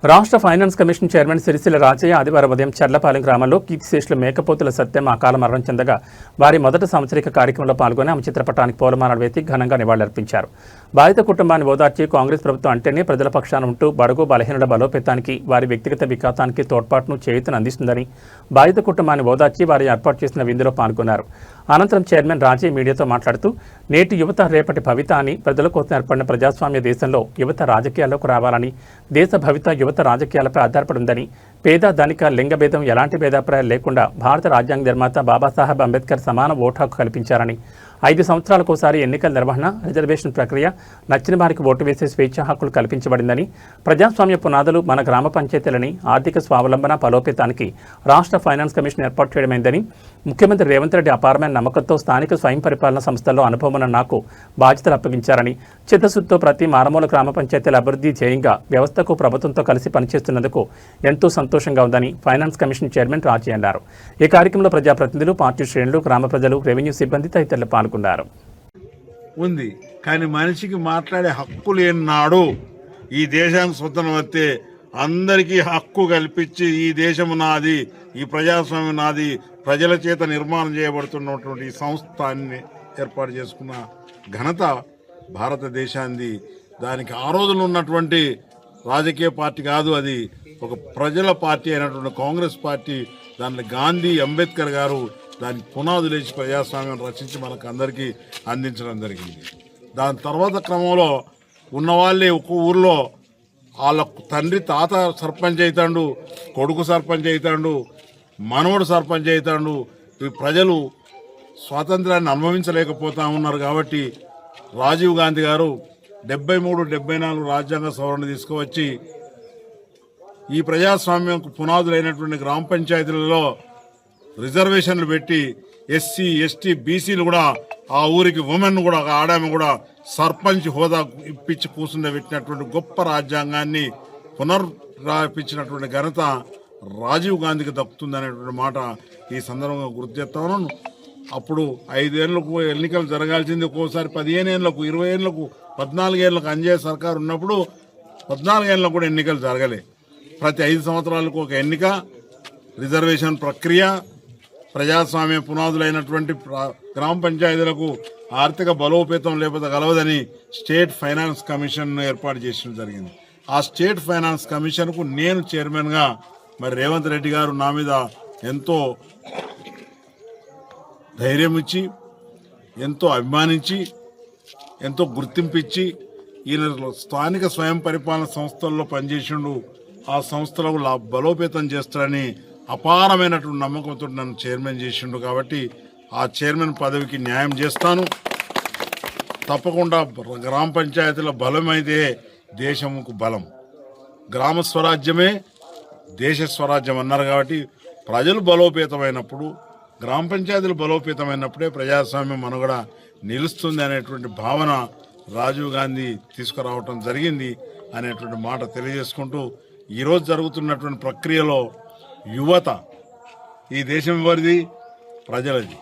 రాష్ట్ర finance commission chairman Sirisilla Rajaiah ఆదివారం ఉదయం చర్లపాలెం గ్రామంలో కీర్తిశేషులు మేకపోతుల సత్యం అకాల మరణం చెందగా వారి మొదటి సంవత్సరిక కార్యక్రమంలో పాల్గొని ఆమె చిత్రపటానికి పూలమాలలు వేసి ఘనంగా నివాళులర్పించారు. బాధిత కుటుంబాన్ని ఓదార్చి కాంగ్రెస్ ప్రభుత్వం అంటేనే ప్రజల పక్షాన ఉంటూ బడుగు బలహీనుల బలోపేతానికి వారి వ్యక్తిగత వికాసానికి తోడ్పాటును చేయూతను అందిస్తుందని బాధిత కుటుంబాన్ని ఓదార్చి వారి ఏర్పాటు చేసిన విందులో పాల్గొన్నారు. అనంతరం చైర్మన్ రాజయ్య మీడియాతో మాట్లాడుతూ నేటి యువత రేపటి భవిత అని ప్రజల కోసం ఏర్పడిన ప్రజాస్వామ్య దేశంలో యువత రాజకీయాల్లోకి రావాలని దేశ భవిత యువత రాజకీయాలపై ఆధారపడి ఉందని పేద ధనిక లింగభేదం ఎలాంటి భేదాభిప్రాయాలు లేకుండా భారత రాజ్యాంగ నిర్మాత బాబాసాహెబ్ అంబేద్కర్ సమాన ఓటు హక్కు కల్పించారని 5 సంవత్సరాలకోసారి ఎన్నికల నిర్వహణ రిజర్వేషన్ ప్రక్రియ నచ్చిన వారికి ఓటు వేసే స్వేచ్ఛా హక్కులు కల్పించబడిందని ప్రజాస్వామ్య పునాదులు మన గ్రామ పంచాయతీలని ఆర్థిక స్వావలంబన బలోపేతానికి రాష్ట్ర ఫైనాన్స్ కమిషన్ ఏర్పాటు చేయడమైందని ముఖ్యమంత్రి రేవంత్ రెడ్డి అపారమైన నమ్మకంతో స్థానిక స్వయం పరిపాలన సంస్థల్లో అనుభవం ఉన్న నాకు బాధ్యతలు అప్పగించారని చిత్తశుద్ధితో ప్రతి మారుమూల గ్రామ పంచాయతీల అభివృద్ధి ధ్యేయంగా వ్యవస్థకు ప్రభుత్వంతో కలిసి పనిచేస్తున్నందుకు ఎంతో సంతోషంగా ఉందని ఫైనాన్స్ కమిషన్ చైర్మన్ రాజయ్య అన్నారు. ఈ కార్యక్రమంలో ప్రజాప్రతినిధులు, పార్టీ శ్రేణులు, గ్రామ ప్రజలు, రెవెన్యూ సిబ్బంది తదితరులు పాల్గొన్నారు. ఉంది కానీ మనిషికి మాట్లాడే హక్కు లేనాడు ఈ దేశానికి స్వతంత్రం వస్తే అందరికీ హక్కు కల్పించి ఈ దేశం నాది, ఈ ప్రజాస్వామ్యం నాది, ప్రజల చేత నిర్మాణం చేయబడుతున్నటువంటి ఈ సంస్థాన్ని ఏర్పాటు చేసుకున్న ఘనత భారతదేశాన్ని. దానికి ఆ రోజులు ఉన్నటువంటి రాజకీయ పార్టీ కాదు, అది ఒక ప్రజల పార్టీ అయినటువంటి కాంగ్రెస్ పార్టీ. దాన్ని గాంధీ, అంబేద్కర్ గారు దానికి పునాదులు వేసి ప్రజాస్వామ్యం రచించి మనకు అందరికీ అందించడం జరిగింది. దాని తర్వాత క్రమంలో ఉన్నవాళ్ళే ఒక్క ఊర్లో వాళ్ళ తండ్రి తాత సర్పంచ్ అవుతాడు, కొడుకు సర్పంచ్ అవుతాడు, మనవడు సర్పంచ్ అవుతాడు. ఈ ప్రజలు స్వాతంత్రాన్ని అనుభవించలేకపోతా ఉన్నారు. కాబట్టి రాజీవ్ గాంధీ గారు 73-74 రాజ్యాంగ సవరణ తీసుకువచ్చి ఈ ప్రజాస్వామ్యం పునాదులైనటువంటి గ్రామ పంచాయతీలలో రిజర్వేషన్లు పెట్టి ఎస్సీ, ఎస్టీ, బీసీలు కూడా ఆ ఊరికి ఉమెన్ కూడా ఆడామె కూడా సర్పంచ్ హోదా ఇప్పించి కూర్చుండబెట్టినటువంటి గొప్ప రాజ్యాంగాన్ని పునర్రాపించినటువంటి ఘనత రాజీవ్ గాంధీకి దక్కుతుందనేటువంటి మాట ఈ సందర్భంగా గుర్తు చేస్తాను. అప్పుడు 5 ఏళ్లకు ఎన్నికలు జరగాల్సింది ఒక్కోసారి 15 ఏళ్లకు, 20 ఏళ్లకు, 14 ఏళ్లకు అంజయ్య సర్కారు ఉన్నప్పుడు 14 ఏళ్లకు కూడా ఎన్నికలు జరగలే. ప్రతి 5 సంవత్సరాలకు ఒక ఎన్నిక, రిజర్వేషన్ ప్రక్రియ, ప్రజాస్వామ్య పునాదులైనటువంటి గ్రామ పంచాయతీలకు ఆర్థిక బలోపేతం లేకపోతే గలవదని స్టేట్ ఫైనాన్స్ కమిషన్ ఏర్పాటు చేయడం జరిగింది. ఆ స్టేట్ ఫైనాన్స్ కమిషన్కు నేను చైర్మన్గా, మరి రేవంత్ రెడ్డి గారు నా మీద ఎంతో ధైర్యం ఇచ్చి, ఎంతో అభిమానించి, ఎంతో గుర్తింపు ఇచ్చి ఈయన స్థానిక స్వయం పరిపాలన సంస్థల్లో పనిచేసిండు, ఆ సంస్థలకు బలోపేతం చేస్తారని అపారమైనటువంటి నమ్మకంతో నన్ను చైర్మన్ చేసిండు. కాబట్టి ఆ చైర్మన్ పదవికి న్యాయం చేస్తాను. తప్పకుండా గ్రామ పంచాయతీల బలమైతే దేశముకు బలం, గ్రామ స్వరాజ్యమే దేశ స్వరాజ్యం అన్నారు. కాబట్టి ప్రజలు బలోపేతమైనప్పుడు, గ్రామ పంచాయతీలు బలోపేతమైనప్పుడే ప్రజాస్వామ్యం మనుగడ నిలుస్తుంది అనేటువంటి భావన రాజీవ్ గాంధీ తీసుకురావటం జరిగింది అనేటువంటి మాట తెలియజేసుకుంటూ, ఈరోజు జరుగుతున్నటువంటి ప్రక్రియలో యువత, ఈ దేశం ఎవరిది? ప్రజలది.